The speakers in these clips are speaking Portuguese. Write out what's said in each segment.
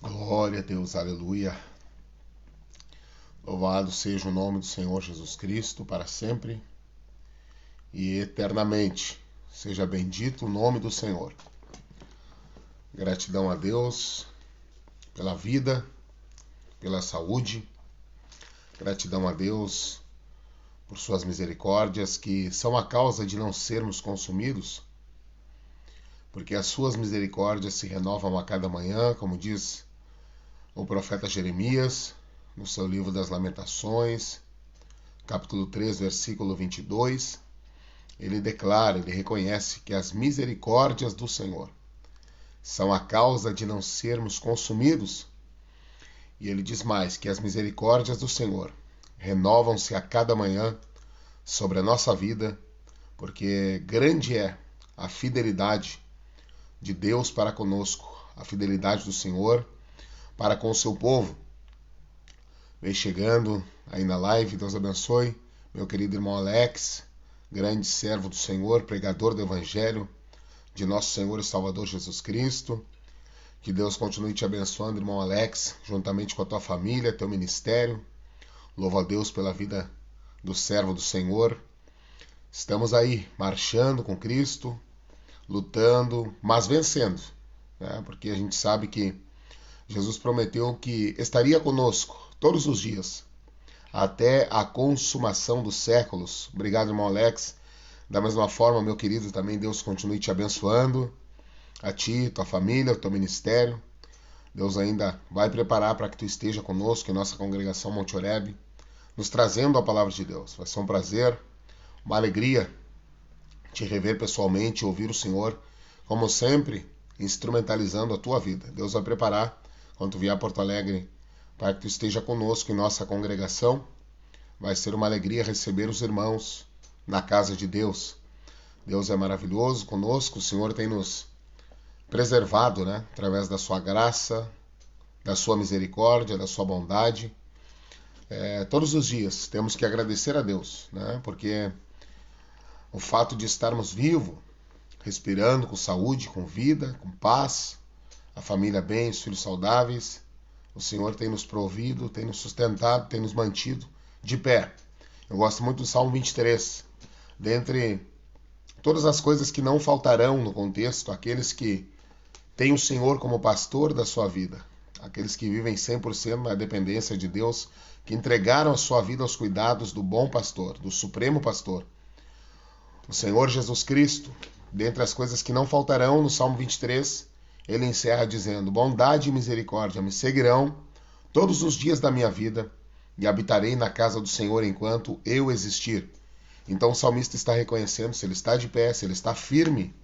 Glória a Deus, aleluia. Louvado seja o nome do Senhor Jesus Cristo para sempre e eternamente. Seja bendito o nome do Senhor. Gratidão a Deus pela vida, pela saúde. Gratidão a Deus por suas misericórdias que são a causa de não sermos consumidos, porque as suas misericórdias se renovam a cada manhã, como diz o profeta Jeremias, no seu livro das Lamentações, capítulo 3, versículo 22, ele declara, ele reconhece que as misericórdias do Senhor são a causa de não sermos consumidos. E ele diz mais, que as misericórdias do Senhor renovam-se a cada manhã sobre a nossa vida, porque grande é a fidelidade de Deus para conosco, a fidelidade do Senhor para com o seu povo. Vem chegando aí na live, Deus abençoe, meu querido irmão Alex, grande servo do Senhor, pregador do Evangelho de nosso Senhor e Salvador Jesus Cristo. Que Deus continue te abençoando, irmão Alex, juntamente com a tua família, teu ministério. Louvo a Deus pela vida do servo do Senhor. Estamos aí, marchando com Cristo, lutando, mas vencendo, né? Porque a gente sabe que Jesus prometeu que estaria conosco todos os dias, até a consumação dos séculos. Obrigado, irmão Alex. Da mesma forma, meu querido, também Deus continue te abençoando, a ti, tua família, o teu ministério. Deus ainda vai preparar para que tu esteja conosco em nossa congregação Monte Oreb, nos trazendo a palavra de Deus. Vai ser um prazer, uma alegria te rever pessoalmente, ouvir o Senhor, como sempre, instrumentalizando a tua vida. Deus vai preparar, quando tu vier a Porto Alegre, para que tu esteja conosco em nossa congregação. Vai ser uma alegria receber os irmãos na casa de Deus. Deus é maravilhoso conosco, o Senhor tem nos preservado, né? Através da sua graça, da sua misericórdia, da sua bondade. Todos os dias temos que agradecer a Deus, né? Porque o fato de estarmos vivos, respirando com saúde, com vida, com paz, a família bem, os filhos saudáveis, o Senhor tem nos provido, tem nos sustentado, tem nos mantido de pé. Eu gosto muito do Salmo 23. Dentre todas as coisas que não faltarão no contexto, aqueles que têm o Senhor como pastor da sua vida, aqueles que vivem 100% na dependência de Deus, que entregaram a sua vida aos cuidados do bom pastor, do supremo pastor, o Senhor Jesus Cristo. Dentre as coisas que não faltarão, no Salmo 23, ele encerra dizendo: bondade e misericórdia me seguirão todos os dias da minha vida e habitarei na casa do Senhor enquanto eu existir. Então o salmista está reconhecendo, se ele está de pé, se ele está firme,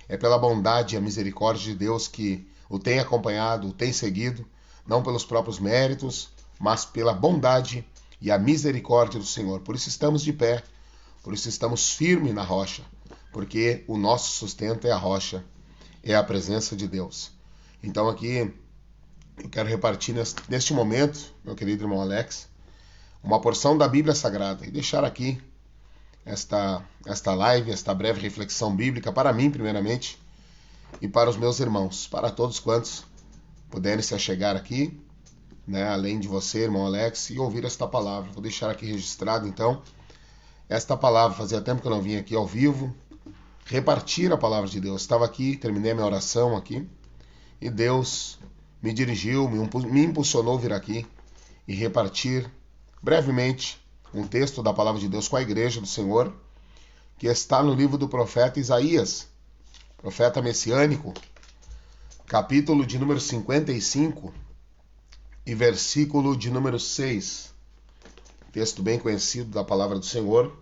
é pela bondade e a misericórdia de Deus que o tem acompanhado, o tem seguido, não pelos próprios méritos, mas pela bondade e a misericórdia do Senhor. Por isso estamos de pé, por isso estamos firmes na rocha, porque o nosso sustento é a rocha, é a presença de Deus. Então aqui eu quero repartir neste momento, meu querido irmão Alex, uma porção da Bíblia Sagrada e deixar aqui esta live, esta breve reflexão bíblica para mim primeiramente e para os meus irmãos, para todos quantos puderem se achegar aqui, né, além de você, irmão Alex, e ouvir esta palavra. Vou deixar aqui registrado então esta palavra. Fazia tempo que eu não vim aqui ao vivo repartir a palavra de Deus. Estava aqui, terminei a minha oração aqui e Deus me dirigiu, me impulsionou a vir aqui e repartir brevemente um texto da palavra de Deus com a igreja do Senhor, que está no livro do profeta Isaías, profeta messiânico, capítulo de número 55 e versículo de número 6. Texto bem conhecido da palavra do Senhor,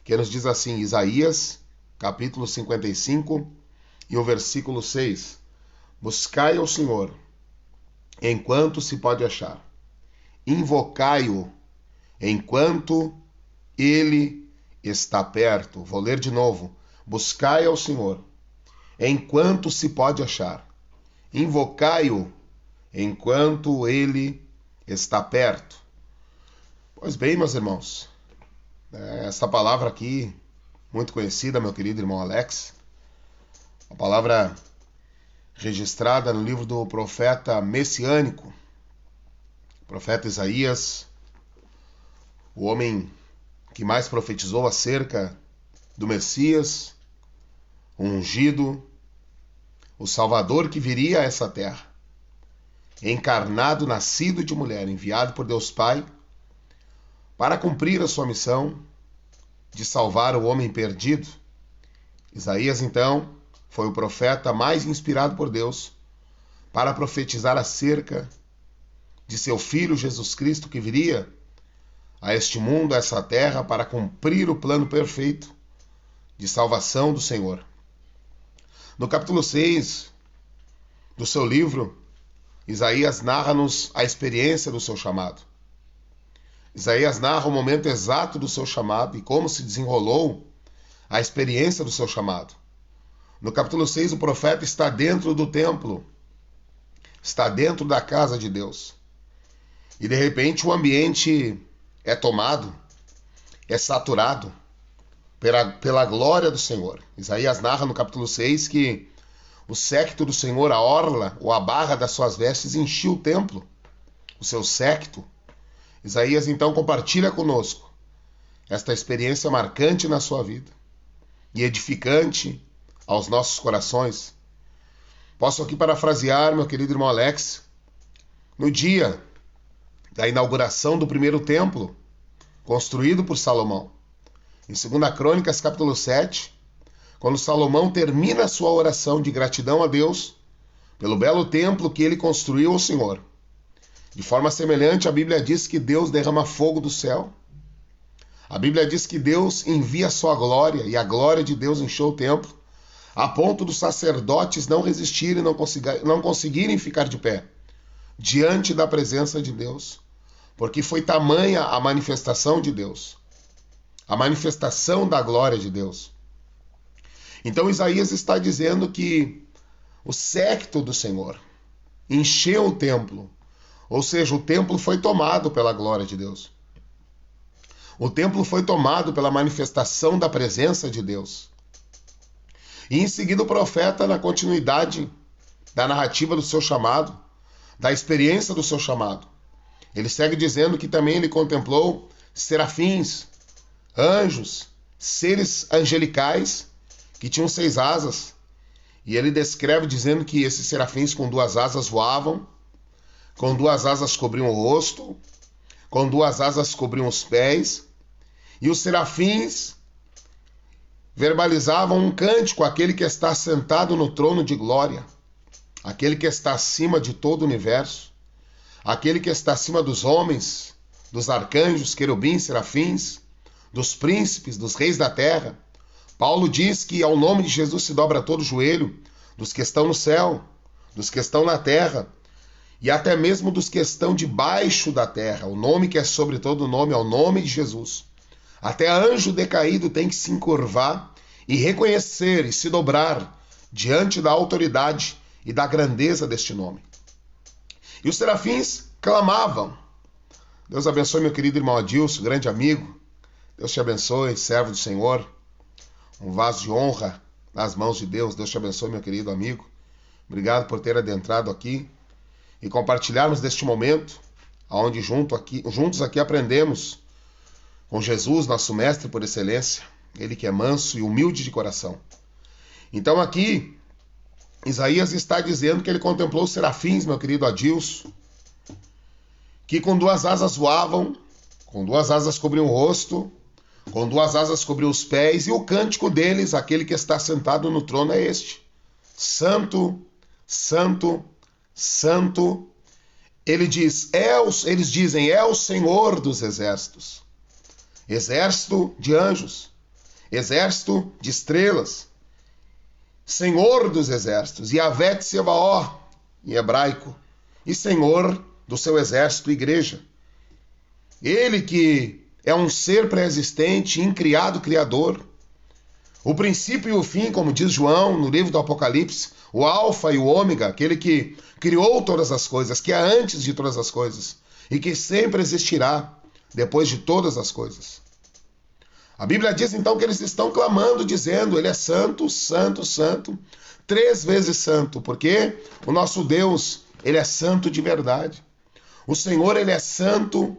que nos diz assim, Isaías, capítulo 55 e o versículo 6. Buscai ao Senhor enquanto se pode achar. Invocai-o enquanto ele está perto. Vou ler de novo. Buscai ao Senhor enquanto se pode achar. Invocai-o enquanto ele está perto. Pois bem, meus irmãos, essa palavra aqui, muito conhecida, meu querido irmão Alex, a palavra registrada no livro do profeta messiânico, profeta Isaías, o homem que mais profetizou acerca do Messias, o ungido, o Salvador que viria a essa terra, encarnado, nascido de mulher, enviado por Deus Pai, para cumprir a sua missão de salvar o homem perdido. Isaías, então, foi o profeta mais inspirado por Deus para profetizar acerca de seu Filho Jesus Cristo que viria a este mundo, a essa terra, para cumprir o plano perfeito de salvação do Senhor. No capítulo 6 do seu livro, Isaías narra-nos a experiência do seu chamado. Isaías narra o momento exato do seu chamado e como se desenrolou a experiência do seu chamado. No capítulo 6, o profeta está dentro do templo, está dentro da casa de Deus. E de repente o ambiente é tomado, é saturado pela glória do Senhor. Isaías narra no capítulo 6 que o séquito do Senhor, a orla ou a barra das suas vestes, enchia o templo, o seu séquito. Isaías então compartilha conosco esta experiência marcante na sua vida e edificante aos nossos corações. Posso aqui parafrasear meu querido irmão Alex, no dia da inauguração do primeiro templo, construído por Salomão. Em 2 Crônicas, capítulo 7, quando Salomão termina a sua oração de gratidão a Deus pelo belo templo que ele construiu ao Senhor. De forma semelhante, a Bíblia diz que Deus derrama fogo do céu. A Bíblia diz que Deus envia a sua glória, e a glória de Deus encheu o templo, a ponto dos sacerdotes não resistirem, não conseguirem ficar de pé diante da presença de Deus, porque foi tamanha a manifestação de Deus, a manifestação da glória de Deus. Então Isaías está dizendo que o séquito do Senhor encheu o templo, ou seja, o templo foi tomado pela glória de Deus. O templo foi tomado pela manifestação da presença de Deus. E em seguida o profeta, na continuidade da narrativa do seu chamado, da experiência do seu chamado, ele segue dizendo que também ele contemplou serafins, anjos, seres angelicais que tinham 6 asas. E ele descreve dizendo que esses serafins com 2 asas voavam, com 2 asas cobriam o rosto, com 2 asas cobriam os pés, e os serafins verbalizavam um cântico àquele que está sentado no trono de glória, aquele que está acima de todo o universo, aquele que está acima dos homens, dos arcanjos, querubins, serafins, dos príncipes, dos reis da terra. Paulo diz que ao nome de Jesus se dobra todo o joelho, dos que estão no céu, dos que estão na terra, e até mesmo dos que estão debaixo da terra. O nome que é sobre todo nome é o nome de Jesus. Até anjo decaído tem que se encurvar e reconhecer e se dobrar diante da autoridade e da grandeza deste nome. E os serafins clamavam. Deus abençoe meu querido irmão Adilson, grande amigo. Deus te abençoe, servo do Senhor. Um vaso de honra nas mãos de Deus. Deus te abençoe, meu querido amigo. Obrigado por ter adentrado aqui e compartilharmos deste momento, onde juntos aqui aprendemos com Jesus, nosso mestre por excelência, ele que é manso e humilde de coração. Então aqui, Isaías está dizendo que ele contemplou os serafins, meu querido Adilson, que com 2 asas voavam, com 2 asas cobriam o rosto, com 2 asas cobriam os pés, e o cântico deles, aquele que está sentado no trono, é este: Santo, Santo, Santo. Eles dizem, é o Senhor dos exércitos. Exército de anjos, exército de estrelas, Senhor dos exércitos, Yahvé Tsebaó, em hebraico, e Senhor do seu exército, igreja. Ele que é um ser pré-existente, incriado, criador, o princípio e o fim, como diz João no livro do Apocalipse, o alfa e o ômega, aquele que criou todas as coisas, que é antes de todas as coisas, e que sempre existirá depois de todas as coisas. A Bíblia diz então que eles estão clamando, dizendo, ele é santo, santo, santo, 3 vezes santo, porque o nosso Deus, ele é santo de verdade. O Senhor, ele é santo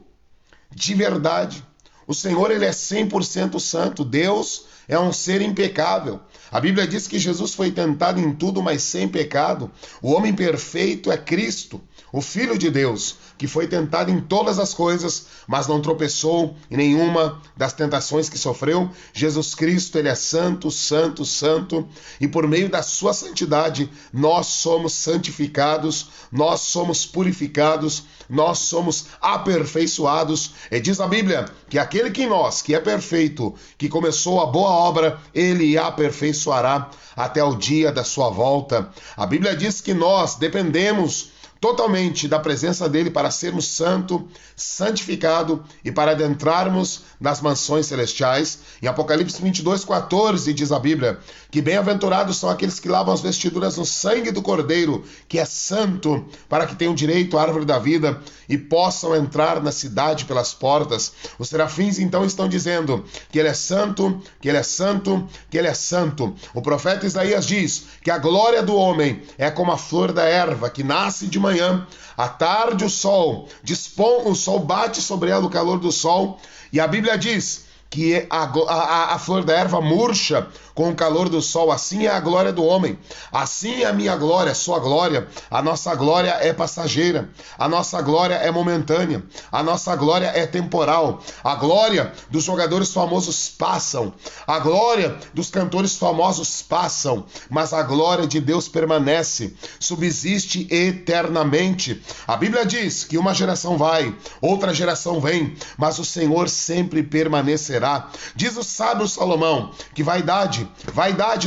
de verdade. O Senhor, ele é 100% santo. Deus é um ser impecável. A Bíblia diz que Jesus foi tentado em tudo, mas sem pecado. O homem perfeito é Cristo, o Filho de Deus, que foi tentado em todas as coisas, mas não tropeçou em nenhuma das tentações que sofreu. Jesus Cristo, ele é santo, santo, santo, e por meio da sua santidade, nós somos santificados, nós somos purificados, nós somos aperfeiçoados. E diz a Bíblia que aquele que em nós, que é perfeito, que começou a boa obra, ele aperfeiçoará até o dia da sua volta. A Bíblia diz que nós dependemos totalmente da presença dele para sermos santo, santificado e para adentrarmos nas mansões celestiais. Em Apocalipse 22:14 diz a Bíblia que bem-aventurados são aqueles que lavam as vestiduras no sangue do Cordeiro, que é santo, para que tenham direito à árvore da vida e possam entrar na cidade pelas portas. Os serafins então estão dizendo que ele é santo, que ele é santo, que ele é santo. O profeta Isaías diz que a glória do homem é como a flor da erva, que nasce de manhã, à tarde o sol bate sobre ela o calor do sol, e a Bíblia diz que a flor da erva murcha com o calor do sol. Assim é a glória do homem, assim é a minha glória, a sua glória. A nossa glória é passageira, a nossa glória é momentânea, a nossa glória é temporal. A glória dos jogadores famosos passam, a glória dos cantores famosos passam, mas a glória de Deus permanece, subsiste eternamente. A Bíblia diz que uma geração vai, outra geração vem, mas o Senhor sempre permanecerá. Diz o sábio Salomão que vaidade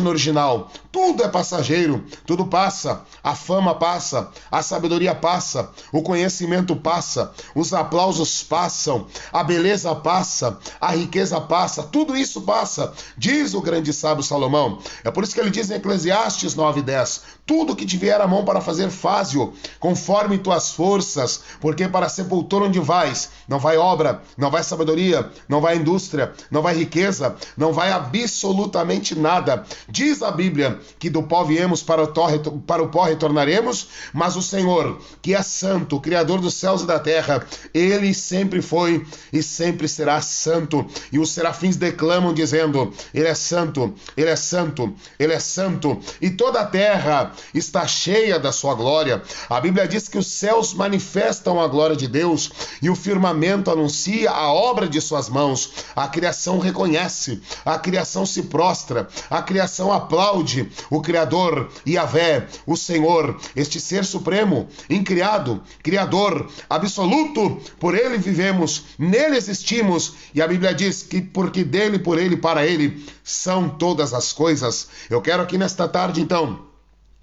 no original, tudo é passageiro, tudo passa, a fama passa, a sabedoria passa, o conhecimento passa, os aplausos passam, a beleza passa, a riqueza passa, tudo isso passa, diz o grande sábio Salomão. É por isso que ele diz em Eclesiastes 9:10, tudo que te vier à mão para fazer, faze-o, conforme tuas forças, porque para a sepultura onde vais, não vai obra, não vai sabedoria, não vai indústria, não vai riqueza, não vai absolutamente nada. Diz a Bíblia que do pó viemos, para o pó retornaremos, mas o Senhor, que é santo, o Criador dos céus e da terra, ele sempre foi e sempre será santo. E os serafins declamam dizendo, ele é santo, ele é santo, ele é santo, e toda a terra está cheia da sua glória. A Bíblia diz que os céus manifestam a glória de Deus e o firmamento anuncia a obra de suas mãos. A criação reconhece, a criação se prostra, a criação aplaude o Criador, Yahvé, o Senhor, este ser supremo, incriado, criador, absoluto. Por ele vivemos, nele existimos, e a Bíblia diz que porque dele, por ele, para ele são todas as coisas. Eu quero aqui nesta tarde então,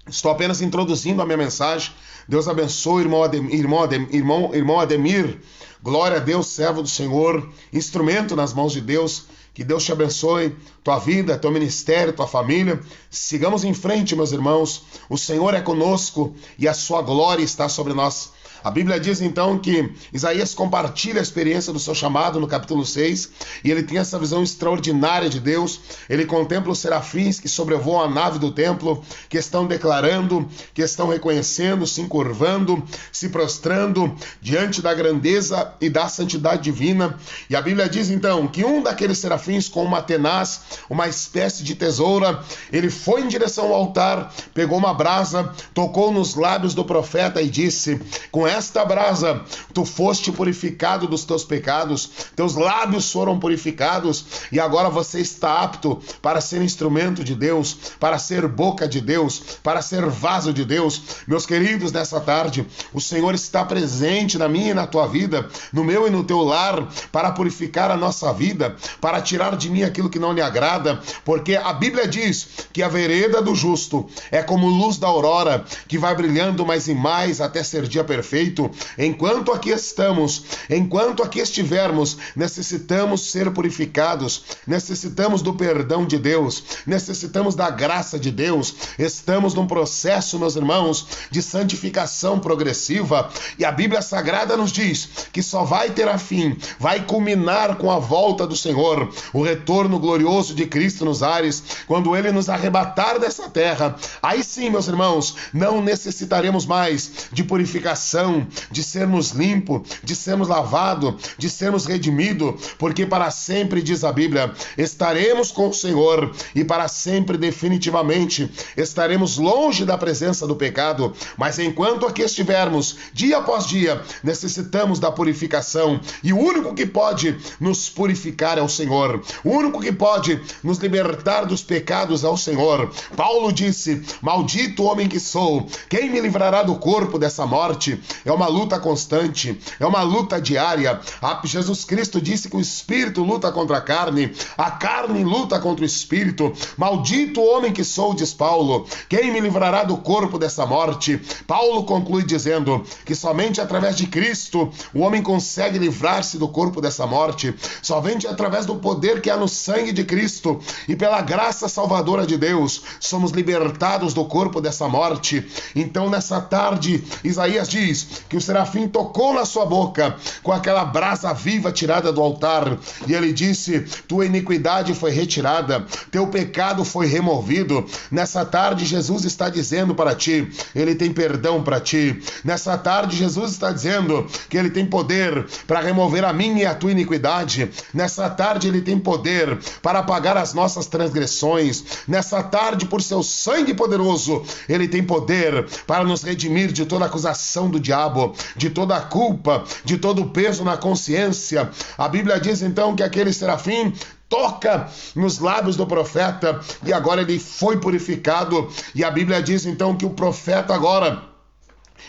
estou apenas introduzindo a minha mensagem. Deus abençoe irmão Ademir. Glória a Deus, servo do Senhor, instrumento nas mãos de Deus. Que Deus te abençoe, tua vida, teu ministério, tua família. Sigamos em frente, meus irmãos. O Senhor é conosco e a sua glória está sobre nós. A Bíblia diz então que Isaías compartilha a experiência do seu chamado no capítulo 6, e ele tem essa visão extraordinária de Deus. Ele contempla os serafins que sobrevoam a nave do templo, que estão declarando, que estão reconhecendo, se encurvando, se prostrando diante da grandeza e da santidade divina. E a Bíblia diz então que um daqueles serafins, com uma tenaz, uma espécie de tesoura, ele foi em direção ao altar, pegou uma brasa, tocou nos lábios do profeta e disse, com esta brasa tu foste purificado dos teus pecados, teus lábios foram purificados, e agora você está apto para ser instrumento de Deus, para ser boca de Deus, para ser vaso de Deus. Meus queridos, nessa tarde, o Senhor está presente na minha e na tua vida, no meu e no teu lar, para purificar a nossa vida, para tirar de mim aquilo que não lhe agrada, porque a Bíblia diz que a vereda do justo é como luz da aurora, que vai brilhando mais e mais até ser dia perfeito. feito. Enquanto aqui estamos, enquanto aqui estivermos, necessitamos ser purificados, necessitamos do perdão de Deus, necessitamos da graça de Deus. Estamos num processo, meus irmãos, de santificação progressiva, e a Bíblia Sagrada nos diz que só vai ter a fim, vai culminar com a volta do Senhor, o retorno glorioso de Cristo nos ares, quando Ele nos arrebatar dessa terra. Aí sim, meus irmãos, não necessitaremos mais de purificação, de sermos limpos, de sermos lavados, de sermos redimidos, porque para sempre, diz a Bíblia, estaremos com o Senhor, e para sempre, definitivamente, estaremos longe da presença do pecado. Mas enquanto aqui estivermos, dia após dia, necessitamos da purificação, e o único que pode nos purificar é o Senhor, o único que pode nos libertar dos pecados é o Senhor. Paulo disse: maldito homem que sou, quem me livrará do corpo dessa morte? É uma luta constante, é uma luta diária. Jesus Cristo disse que o Espírito luta contra a carne luta contra o Espírito. Maldito homem que sou, diz Paulo, quem me livrará do corpo dessa morte? Paulo conclui dizendo que somente através de Cristo o homem consegue livrar-se do corpo dessa morte, somente através do poder que há no sangue de Cristo e pela graça salvadora de Deus somos libertados do corpo dessa morte. Então nessa tarde Isaías diz que o serafim tocou na sua boca com aquela brasa viva tirada do altar, e ele disse: tua iniquidade foi retirada, teu pecado foi removido. Nessa tarde Jesus está dizendo para ti, ele tem perdão para ti. Nessa tarde Jesus está dizendo que ele tem poder para remover a minha e a tua iniquidade. Nessa tarde ele tem poder para apagar as nossas transgressões. Nessa tarde, por seu sangue poderoso, ele tem poder para nos redimir de toda acusação do diabo, de toda a culpa, de todo o peso na consciência. A Bíblia diz então que aquele serafim toca nos lábios do profeta e agora ele foi purificado. E a Bíblia diz então que o profeta agora,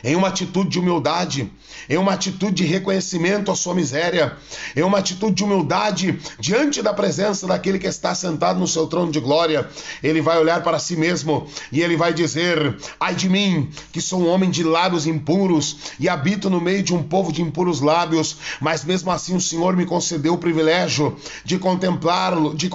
em uma atitude de humildade, em uma atitude de reconhecimento à sua miséria, em uma atitude de humildade diante da presença daquele que está sentado no seu trono de glória, ele vai olhar para si mesmo e ele vai dizer: ai de mim, que sou um homem de lábios impuros e habito no meio de um povo de impuros lábios, mas mesmo assim o Senhor me concedeu o privilégio de contemplá-lo, de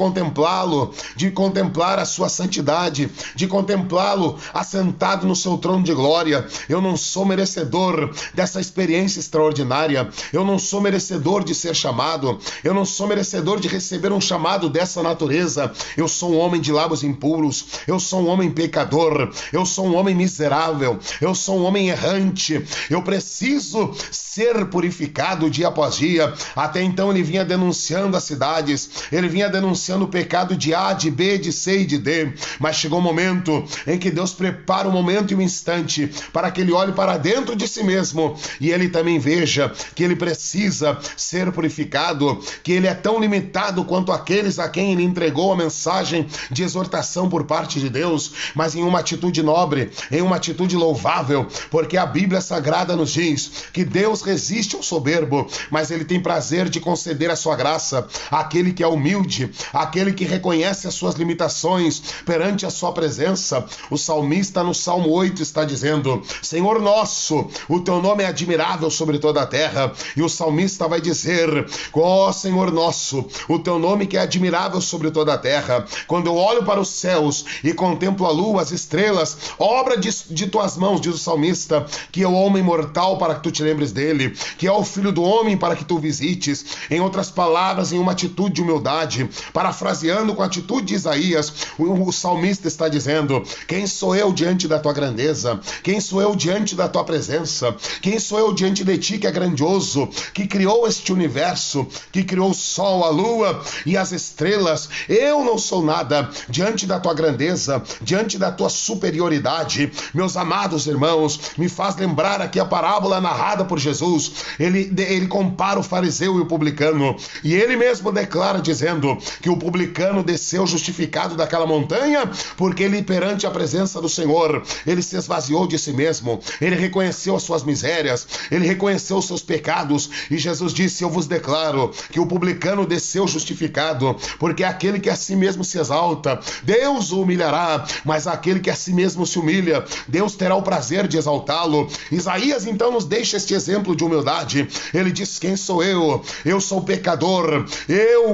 contemplar a sua santidade, de contemplá-lo assentado no seu trono de glória. Eu não sou merecedor dessa experiência extraordinária, eu não sou merecedor de ser chamado, eu não sou merecedor de receber um chamado dessa natureza. Eu sou um homem de lábios impuros, eu sou um homem pecador, eu sou um homem miserável, eu sou um homem errante, eu preciso ser purificado dia após dia. Até então ele vinha denunciando as cidades, ele vinha denunciando o pecado de A, de B, de C e de D, mas chegou um momento em que Deus prepara um momento e um instante para que ele olhe para dentro de si mesmo e ele também veja que ele precisa ser purificado, que ele é tão limitado quanto aqueles a quem ele entregou a mensagem de exortação por parte de Deus, mas em uma atitude nobre, em uma atitude louvável, porque a Bíblia Sagrada nos diz que Deus resiste ao soberbo, mas ele tem prazer de conceder a sua graça àquele que é humilde, àquele que reconhece as suas limitações perante a sua presença. O salmista no Salmo 8 está dizendo: Senhor nosso, o teu nome é admirável sobre toda a terra. E o salmista vai dizer: ó Senhor nosso, o teu nome que é admirável sobre toda a terra. Quando eu olho para os céus e contemplo a lua, as estrelas, obra de tuas mãos, diz o salmista, que é o homem mortal para que tu te lembres dele, que é o filho do homem para que tu visites. Em outras palavras, em uma atitude de humildade, parafraseando com a atitude de Isaías, o salmista está dizendo: quem sou eu diante da tua grandeza? Quem sou eu diante da tua presença? Quem sou eu diante de ti que é grandioso, que criou este universo, que criou o sol, a lua e as estrelas? Eu não sou nada diante da tua grandeza, diante da tua superioridade. Meus amados irmãos, me faz lembrar aqui a parábola narrada por Jesus. Ele compara o fariseu e o publicano, e ele mesmo declara dizendo que o publicano desceu justificado daquela montanha porque ele, perante a presença do Senhor, ele se esvaziou de si mesmo, ele reconheceu as suas misérias, ele reconheceu os seus pecados, e Jesus disse: eu vos declaro que o publicano desceu justificado, porque aquele que a si mesmo se exalta, Deus o humilhará, mas aquele que a si mesmo se humilha, Deus terá o prazer de exaltá-lo. Isaías então nos deixa este exemplo de humildade. Ele diz: quem sou eu? Eu sou pecador.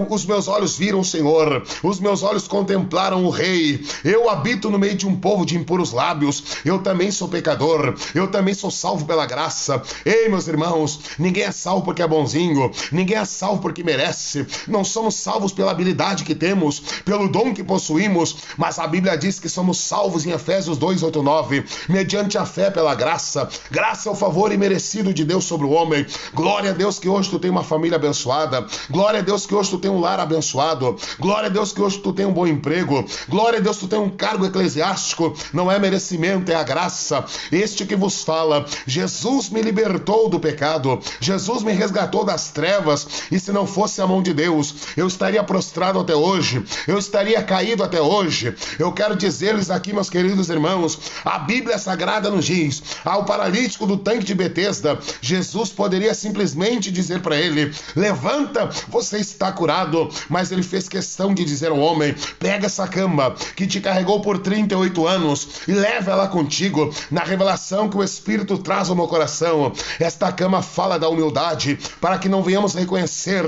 Os meus olhos viram o Senhor, os meus olhos contemplaram o Rei. Eu habito no meio de um povo de impuros lábios. Eu também sou pecador, eu também sou salvo pela graça. Ei, meus irmãos, ninguém é salvo porque é bonzinho, ninguém é salvo porque merece. Não somos salvos pela habilidade que temos, pelo dom que possuímos, mas a Bíblia diz que somos salvos em Efésios 2:8-9, mediante a fé pela graça. Graça é o favor imerecido de Deus sobre o homem. Glória a Deus que hoje tu tem uma família abençoada. Glória a Deus que hoje tu tem um lar abençoado. Glória a Deus que hoje tu tem um bom emprego. Glória a Deus que tu tem um cargo eclesiástico. Não é merecimento, é a graça. Este que vos fala, Jesus me libertou do pecado, Jesus me resgatou das trevas, e se não fosse a mão de Deus, eu estaria prostrado até hoje, eu estaria caído até hoje. Eu quero dizer-lhes aqui, meus queridos irmãos, a Bíblia Sagrada nos diz: ao paralítico do tanque de Betesda, Jesus poderia simplesmente dizer para ele: levanta, você está curado, mas ele fez questão de dizer ao homem: pega essa cama que te carregou por 38 anos e leva ela contigo. Na revelação que o Espírito traz ao meu coração, esta cama fala da humildade, para que não venhamos reconhecer,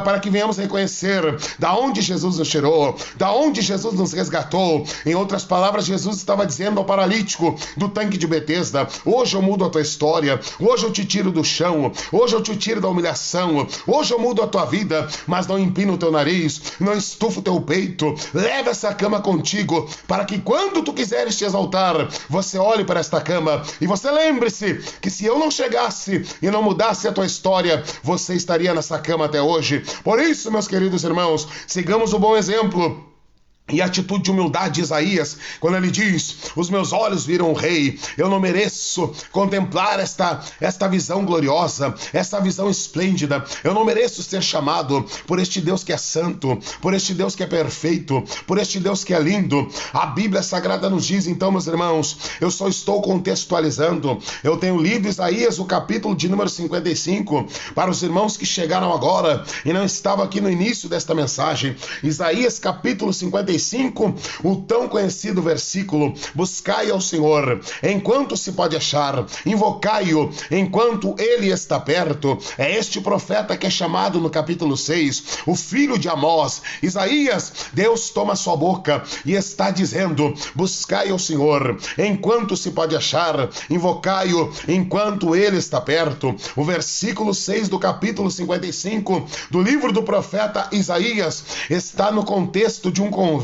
para que venhamos reconhecer da onde Jesus nos tirou, da onde Jesus nos resgatou. Em outras palavras, Jesus estava dizendo ao paralítico do tanque de Betesda: hoje eu mudo a tua história, hoje eu te tiro do chão, hoje eu te tiro da humilhação, hoje eu mudo a tua vida, mas não empina o teu nariz, não estufa o teu peito, leva essa cama contigo, para que quando tu quiseres te exaltar, você olhe para esta cama e você lembre-se que se eu não chegasse e não mudasse a tua história, você estaria nessa cama até hoje. Por isso, meus queridos irmãos, sigamos o bom exemplo e a atitude de humildade de Isaías, quando ele diz: os meus olhos viram o Rei. Eu não mereço contemplar esta visão gloriosa, esta visão esplêndida. Eu não mereço ser chamado por este Deus que é santo, por este Deus que é perfeito, por este Deus que é lindo. A Bíblia Sagrada nos diz, então, meus irmãos, eu só estou contextualizando. Eu tenho lido Isaías, o capítulo de número 55, para os irmãos que chegaram agora e não estavam aqui no início desta mensagem. Isaías, capítulo 55, o tão conhecido versículo: buscai ao Senhor enquanto se pode achar, invocai-o enquanto ele está perto. É este profeta que é chamado no capítulo 6, o filho de Amós. Isaías, Deus toma sua boca e está dizendo: buscai ao Senhor enquanto se pode achar, invocai-o enquanto ele está perto. O versículo 6 do capítulo 55 do livro do profeta Isaías está no contexto de um convite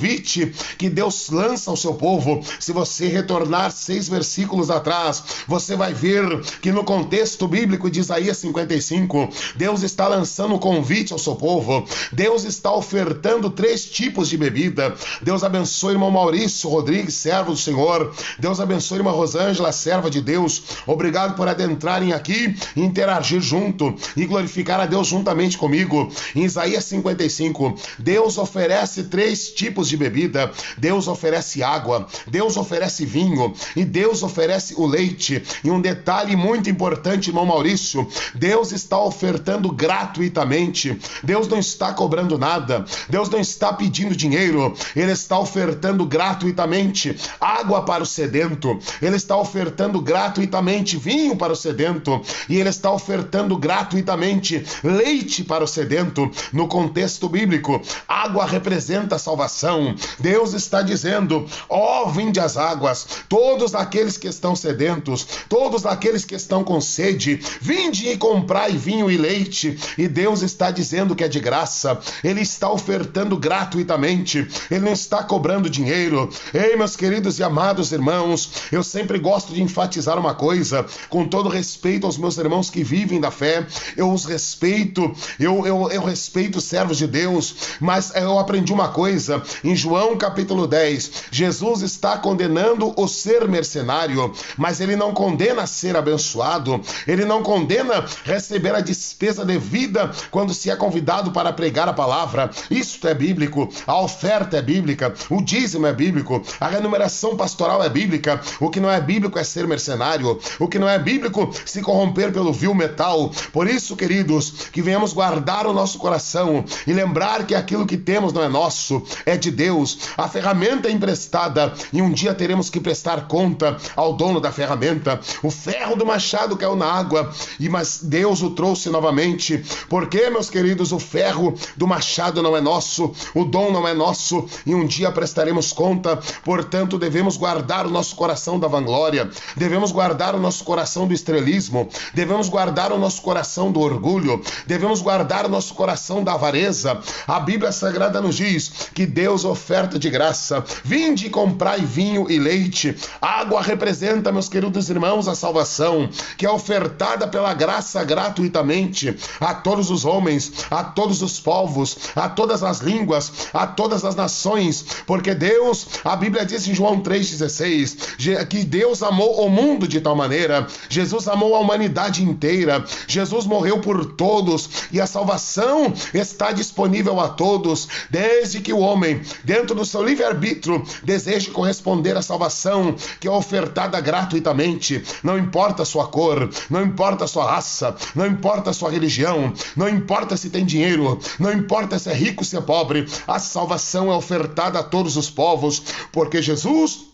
que Deus lança ao seu povo. Se você retornar 6 versículos atrás, você vai ver que no contexto bíblico de Isaías 55, Deus está lançando um convite ao seu povo. Deus está ofertando 3 tipos de bebida. Deus abençoe o irmão Maurício Rodrigues, servo do Senhor. Deus abençoe a irmã Rosângela, serva de Deus. Obrigado por adentrarem aqui e interagir junto e glorificar a Deus juntamente comigo. Em Isaías 55, Deus oferece 3 tipos de bebida. Deus oferece água, Deus oferece vinho e Deus oferece o leite. E um detalhe muito importante, irmão Maurício: Deus está ofertando gratuitamente. Deus não está cobrando nada, Deus não está pedindo dinheiro, Ele está ofertando gratuitamente água para o sedento, Ele está ofertando gratuitamente vinho para o sedento, e Ele está ofertando gratuitamente leite para o sedento. No contexto bíblico, água representa a salvação. Deus está dizendo: ó, vinde as águas, todos aqueles que estão sedentos, todos aqueles que estão com sede, vinde e comprai vinho e leite. E Deus está dizendo que é de graça, Ele está ofertando gratuitamente, Ele não está cobrando dinheiro. Ei, meus queridos e amados irmãos, eu sempre gosto de enfatizar uma coisa, com todo respeito aos meus irmãos que vivem da fé, eu os respeito, eu respeito os servos de Deus, mas eu aprendi uma coisa: Em João capítulo 10, Jesus está condenando o ser mercenário, mas ele não condena ser abençoado, ele não condena receber a despesa devida quando se é convidado para pregar a palavra. Isto é bíblico, a oferta é bíblica, o dízimo é bíblico, a remuneração pastoral é bíblica. O que não é bíblico é ser mercenário, o que não é bíblico se corromper pelo vil metal. Por isso, queridos, que venhamos guardar o nosso coração e lembrar que aquilo que temos não é nosso, é de Deus. A ferramenta é emprestada e um dia teremos que prestar conta ao dono da ferramenta. O ferro do machado caiu na água, mas Deus o trouxe novamente. Porque, meus queridos, o ferro do machado não é nosso, o dom não é nosso e um dia prestaremos conta. Portanto, devemos guardar o nosso coração da vanglória, devemos guardar o nosso coração do estrelismo, devemos guardar o nosso coração do orgulho, devemos guardar o nosso coração da avareza. A Bíblia Sagrada nos diz que Deus oferta de graça. Vinde e comprai vinho e leite. Água representa, meus queridos irmãos, a salvação, que é ofertada pela graça gratuitamente a todos os homens, a todos os povos, a todas as línguas, a todas as nações, porque Deus, a Bíblia diz em João 3,16, que Deus amou o mundo de tal maneira, Jesus amou a humanidade inteira, Jesus morreu por todos e a salvação está disponível a todos, desde que o homem, dentro do seu livre-arbítrio, deseje corresponder à salvação que é ofertada gratuitamente. Não importa a sua cor, não importa a sua raça, não importa a sua religião, não importa se tem dinheiro, não importa se é rico, se é pobre, a salvação é ofertada a todos os povos, porque Jesus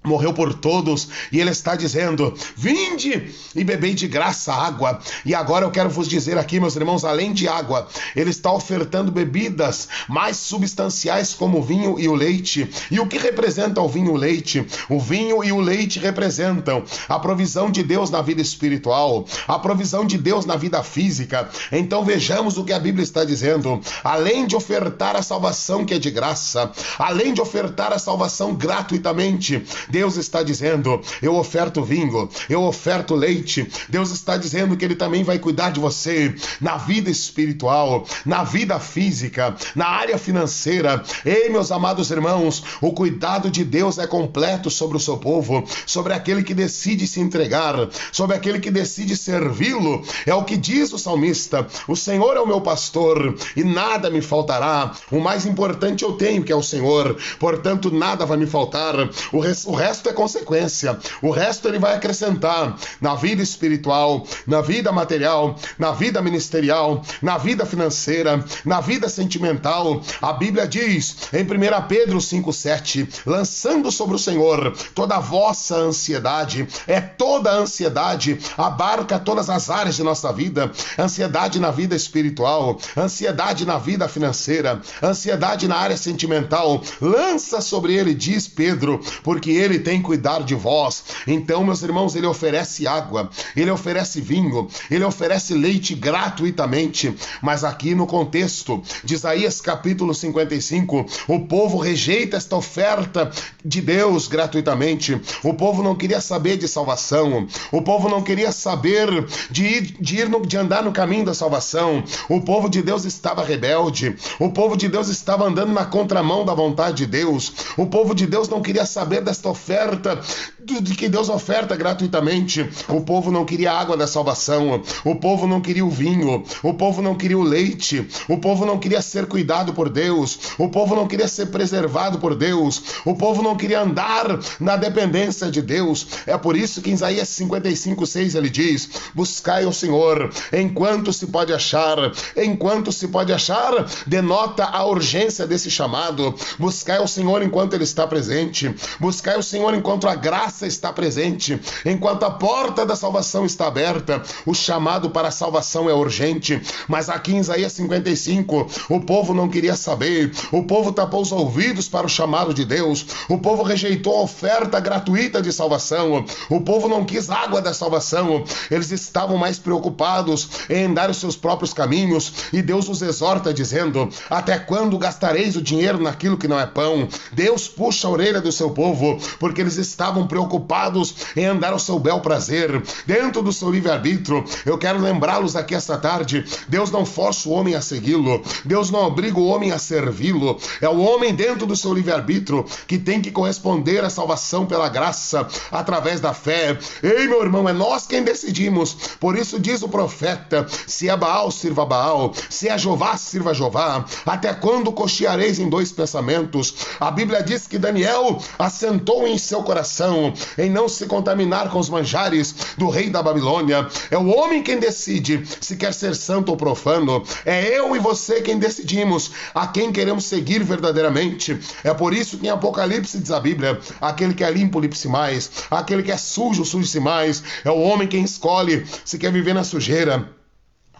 morreu por todos e ele está dizendo: vinde e bebei de graça água. E agora eu quero vos dizer aqui, meus irmãos, além de água, ele está ofertando bebidas mais substanciais como o vinho e o leite. E o que representa o vinho e o leite? O vinho e o leite representam a provisão de Deus na vida espiritual, a provisão de Deus na vida física. Então vejamos o que a Bíblia está dizendo. Além de ofertar a salvação que é de graça, além de ofertar a salvação gratuitamente, Deus está dizendo: eu oferto vinho, eu oferto leite. Deus está dizendo que ele também vai cuidar de você na vida espiritual, na vida física, na área financeira. Ei, meus amados irmãos, o cuidado de Deus é completo sobre o seu povo, sobre aquele que decide se entregar, sobre aquele que decide servi-lo. É o que diz o salmista: o Senhor é o meu pastor e nada me faltará. O mais importante eu tenho, que é o Senhor, portanto nada vai me faltar. O resto é consequência, o resto ele vai acrescentar na vida espiritual, na vida material, na vida ministerial, na vida financeira, na vida sentimental. A Bíblia diz em 1 Pedro 5,7: lançando sobre o Senhor toda a vossa ansiedade. É toda a ansiedade, abarca todas as áreas de nossa vida: ansiedade na vida espiritual, ansiedade na vida financeira, ansiedade na área sentimental. Lança sobre ele, diz Pedro, porque ele tem cuidar de vós. Então, meus irmãos, ele oferece água, ele oferece vinho, ele oferece leite gratuitamente. Mas aqui no contexto de Isaías capítulo 55, o povo rejeita esta oferta de Deus gratuitamente. O povo não queria saber de salvação, o povo não queria saber de andar no caminho da salvação. O povo de Deus estava rebelde, o povo de Deus estava andando na contramão da vontade de Deus. O povo de Deus não queria saber desta oferta de que Deus oferta gratuitamente. O povo não queria a água da salvação, o povo não queria o vinho, o povo não queria o leite, o povo não queria ser cuidado por Deus, o povo não queria ser preservado por Deus, o povo não queria andar na dependência de Deus. É por isso que em Isaías 55:6 ele diz: buscai o Senhor enquanto se pode achar. Enquanto se pode achar denota a urgência desse chamado. Buscai o Senhor enquanto ele está presente, buscai o Senhor enquanto a graça está presente, enquanto a porta da salvação está aberta. O chamado para a salvação é urgente. Mas aqui em Isaías 55, o povo não queria saber, o povo tapou os ouvidos para o chamado de Deus, o povo rejeitou a oferta gratuita de salvação, o povo não quis água da salvação, eles estavam mais preocupados em andar os seus próprios caminhos. E Deus os exorta dizendo: até quando gastareis o dinheiro naquilo que não é pão? Deus puxa a orelha do seu povo, porque eles estavam preocupados em andar ao seu bel prazer, dentro do seu livre-arbítrio. Eu quero lembrá-los aqui esta tarde, Deus não força o homem a segui-lo, Deus não obriga o homem a servi-lo, é o homem dentro do seu livre-arbítrio que tem que corresponder à salvação pela graça, através da fé. Ei, meu irmão, é nós quem decidimos. Por isso diz o profeta, se é Baal, sirva Baal, se é Jeová, sirva Jeová. Até quando cocheareis em dois pensamentos? A Bíblia diz que Daniel assentou em seu coração em não se contaminar com os manjares do rei da Babilônia. É o homem quem decide se quer ser santo ou profano. É eu e você quem decidimos a quem queremos seguir verdadeiramente. É por isso que em Apocalipse diz a Bíblia, aquele que é limpo, limpe-se mais, aquele que é sujo, suje-se mais. É o homem quem escolhe se quer viver na sujeira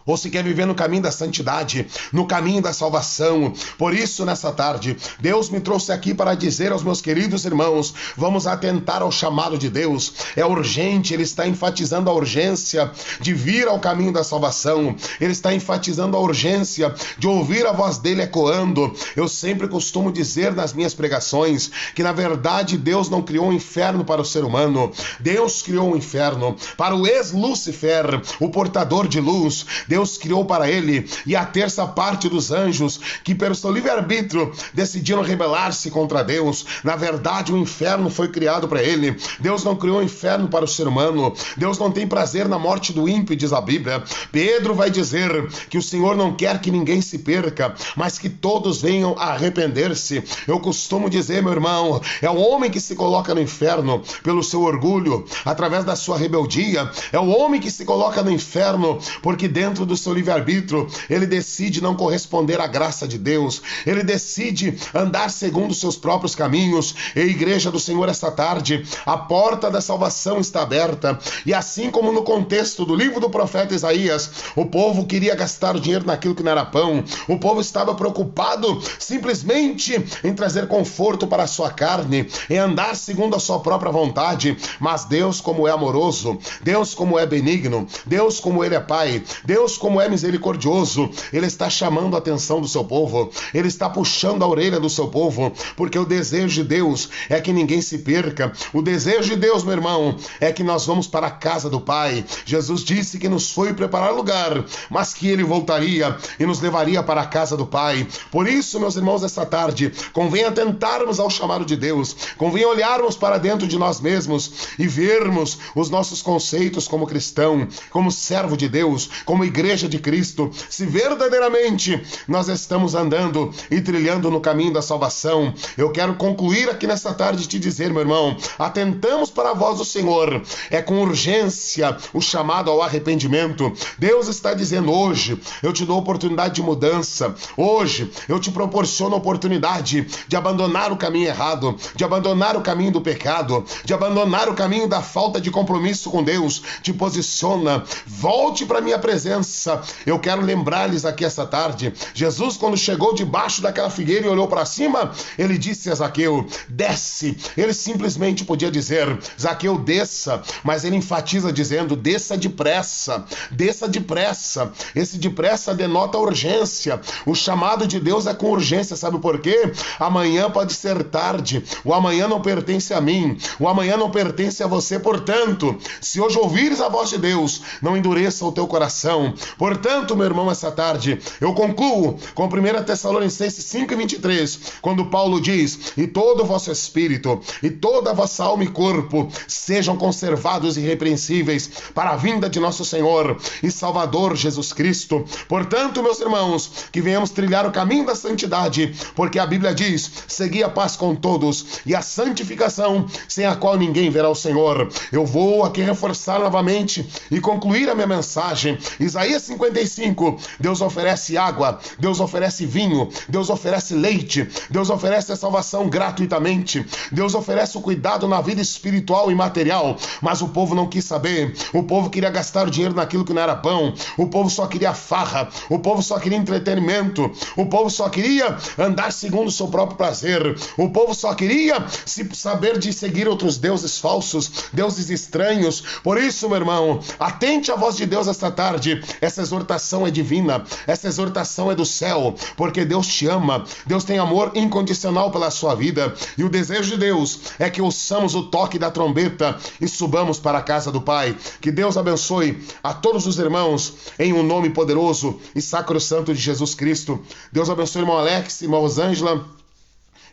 ou se quer viver no caminho da santidade, no caminho da salvação. Por isso, nessa tarde, Deus me trouxe aqui para dizer aos meus queridos irmãos, vamos atentar ao chamado de Deus. É urgente, Ele está enfatizando a urgência de vir ao caminho da salvação. Ele está enfatizando a urgência de ouvir a voz dele ecoando. Eu sempre costumo dizer nas minhas pregações que, na verdade, Deus não criou um inferno para o ser humano. Deus criou um inferno para o ex-Lúcifer, o portador de luz. Deus criou para ele e a terça parte dos anjos que pelo seu livre-arbítrio decidiram rebelar-se contra Deus. Na verdade, o inferno foi criado para ele. Deus não criou o inferno para o ser humano. Deus não tem prazer na morte do ímpio, diz a Bíblia. Pedro vai dizer que o Senhor não quer que ninguém se perca, mas que todos venham a arrepender-se. Eu costumo dizer, meu irmão, é o homem que se coloca no inferno pelo seu orgulho, através da sua rebeldia. É o homem que se coloca no inferno porque dentro do seu livre-arbítrio, ele decide não corresponder à graça de Deus, ele decide andar segundo os seus próprios caminhos. E a igreja do Senhor, esta tarde, a porta da salvação está aberta, e assim como no contexto do livro do profeta Isaías, o povo queria gastar dinheiro naquilo que não era pão, o povo estava preocupado simplesmente em trazer conforto para a sua carne, em andar segundo a sua própria vontade. Mas Deus, como é amoroso, Deus como é benigno, Deus como Ele é Pai, Deus como é misericordioso, Ele está chamando a atenção do seu povo, Ele está puxando a orelha do seu povo, porque o desejo de Deus é que ninguém se perca. O desejo de Deus, meu irmão, é que nós vamos para a casa do Pai. Jesus disse que nos foi preparar lugar, mas que Ele voltaria e nos levaria para a casa do Pai. Por isso, meus irmãos, esta tarde, convém atentarmos ao chamado de Deus, convém olharmos para dentro de nós mesmos e vermos os nossos conceitos como cristão, como servo de Deus, como igreja de Cristo, se verdadeiramente nós estamos andando e trilhando no caminho da salvação. Eu quero concluir aqui nesta tarde te dizer, meu irmão, atentamos para a voz do Senhor. É com urgência o chamado ao arrependimento. Deus está dizendo, hoje eu te dou oportunidade de mudança, hoje eu te proporciono a oportunidade de abandonar o caminho errado, de abandonar o caminho do pecado, de abandonar o caminho da falta de compromisso com Deus. Te posiciona, volte para a minha presença. Eu quero lembrar-lhes aqui essa tarde, Jesus, quando chegou debaixo daquela figueira e olhou para cima, ele disse a Zaqueu, desce. Ele simplesmente podia dizer, Zaqueu, desça, mas ele enfatiza dizendo, desça depressa, desça depressa. Esse depressa denota urgência. O chamado de Deus é com urgência, sabe por quê? Amanhã pode ser tarde, o amanhã não pertence a mim, o amanhã não pertence a você. Portanto, se hoje ouvires a voz de Deus, não endureça o teu coração. Portanto, meu irmão, essa tarde eu concluo com 1 Tessalonicenses 5:23, quando Paulo diz, e todo o vosso espírito, e toda a vossa alma e corpo sejam conservados irrepreensíveis para a vinda de nosso Senhor e Salvador Jesus Cristo. Portanto, meus irmãos, que venhamos trilhar o caminho da santidade, porque a Bíblia diz, segui a paz com todos e a santificação, sem a qual ninguém verá o Senhor. Eu vou aqui reforçar novamente e concluir a minha mensagem. Isaías 55, Deus oferece água, Deus oferece vinho, Deus oferece leite, Deus oferece a salvação gratuitamente, Deus oferece o cuidado na vida espiritual e material, mas o povo não quis saber, o povo queria gastar dinheiro naquilo que não era pão, o povo só queria farra, o povo só queria entretenimento, o povo só queria andar segundo o seu próprio prazer, o povo só queria saber de seguir outros deuses falsos, deuses estranhos. Por isso, meu irmão, atente à voz de Deus esta tarde essa exortação é divina, essa exortação é do céu, porque Deus te ama, Deus tem amor incondicional pela sua vida, e o desejo de Deus é que ouçamos o toque da trombeta e subamos para a casa do Pai. Que Deus abençoe a todos os irmãos, em um nome poderoso e sacrosanto de Jesus Cristo. Deus abençoe irmão Alex, irmã Rosângela,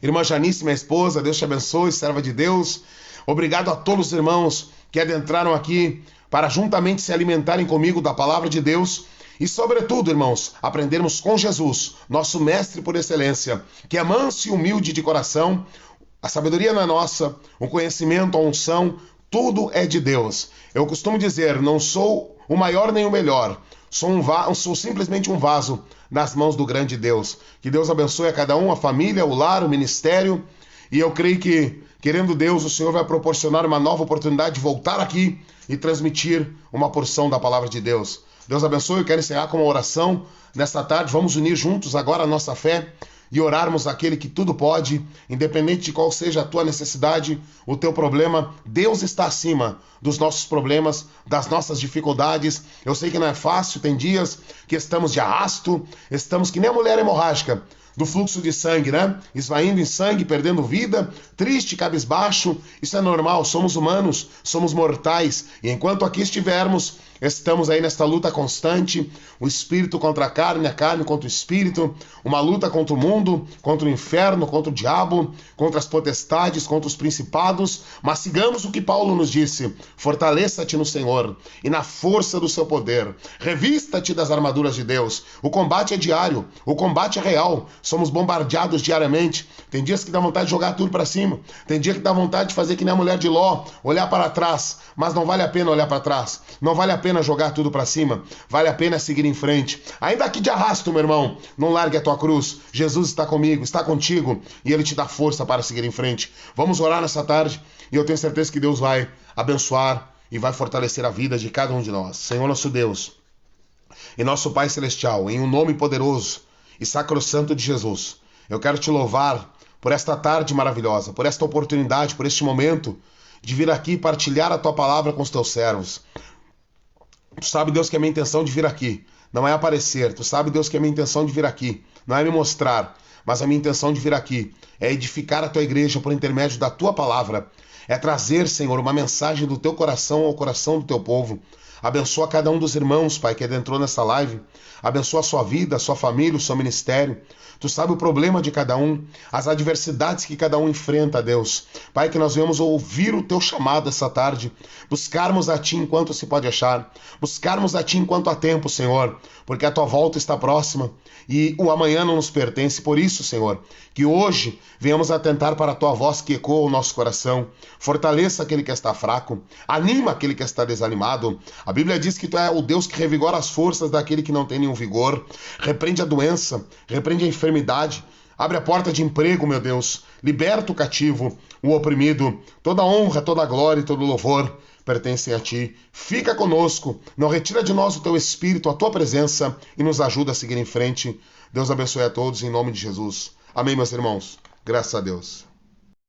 irmã Janice, minha esposa. Deus te abençoe, serva de Deus. Obrigado a todos os irmãos que adentraram aqui para juntamente se alimentarem comigo da palavra de Deus e, sobretudo, irmãos, aprendermos com Jesus, nosso mestre por excelência, que é manso e humilde de coração. A sabedoria não é nossa, o conhecimento, a unção, tudo é de Deus. Eu costumo dizer, não sou o maior nem o melhor, sou simplesmente um vaso nas mãos do grande Deus. Que Deus abençoe a cada um, a família, o lar, o ministério. E eu creio que, querendo Deus, o Senhor vai proporcionar uma nova oportunidade de voltar aqui e transmitir uma porção da palavra de Deus. Deus abençoe. Eu quero encerrar com uma oração nesta tarde. Vamos unir juntos agora a nossa fé e orarmos àquele que tudo pode, independente de qual seja a tua necessidade, o teu problema. Deus está acima dos nossos problemas, das nossas dificuldades. Eu sei que não é fácil, tem dias que estamos de arrasto, estamos que nem a mulher hemorrágica do fluxo de sangue, né? Esvaindo em sangue, perdendo vida, triste, cabisbaixo. Isso é normal, somos humanos, somos mortais. E enquanto aqui estivermos, estamos aí nesta luta constante, o espírito contra a carne contra o espírito, uma luta contra o mundo, contra o inferno, contra o diabo, contra as potestades, contra os principados. Mas sigamos o que Paulo nos disse: fortaleça-te no Senhor e na força do seu poder. Revista-te das armaduras de Deus. O combate é diário, o combate é real. Somos bombardeados diariamente. Tem dias que dá vontade de jogar tudo para cima. Tem dia que dá vontade de fazer que nem a mulher de Ló, olhar para trás. Mas não vale a pena olhar para trás. Não vale a pena jogar tudo para cima. Vale a pena seguir em frente. Ainda que de arrasto, meu irmão, não largue a tua cruz. Jesus está comigo, está contigo, e Ele te dá força para seguir em frente. Vamos orar nessa tarde e eu tenho certeza que Deus vai abençoar e vai fortalecer a vida de cada um de nós. Senhor nosso Deus e nosso Pai Celestial, em um nome poderoso e sacrossanto de Jesus, eu quero te louvar por esta tarde maravilhosa, por esta oportunidade, por este momento de vir aqui partilhar a tua palavra com os teus servos. Tu sabe, Deus, que a minha intenção de vir aqui não é aparecer. Tu sabe, Deus, que a minha intenção de vir aqui não é me mostrar, mas a minha intenção de vir aqui é edificar a tua igreja por intermédio da tua palavra. É trazer, Senhor, uma mensagem do teu coração ao coração do teu povo. Abençoa cada um dos irmãos, Pai, que adentrou nessa live. Abençoa a sua vida, a sua família, o seu ministério. Tu sabe o problema de cada um, as adversidades que cada um enfrenta, Deus. Pai, que nós venhamos ouvir o teu chamado essa tarde, buscarmos a ti enquanto se pode achar, buscarmos a ti enquanto há tempo, Senhor, porque a tua volta está próxima e o amanhã não nos pertence. Por isso, Senhor, que hoje venhamos atentar para a tua voz que ecoa o nosso coração. Fortaleça aquele que está fraco, anima aquele que está desanimado. A Bíblia diz que tu é o Deus que revigora as forças daquele que não tem nenhum vigor. Repreende a doença, repreende a enfermidade. Abre a porta de emprego, meu Deus. Liberta o cativo, o oprimido. Toda honra, toda glória e todo louvor pertencem a ti. Fica conosco. Não retira de nós o teu espírito, a tua presença, e nos ajuda a seguir em frente. Deus abençoe a todos em nome de Jesus. Amém, meus irmãos. Graças a Deus.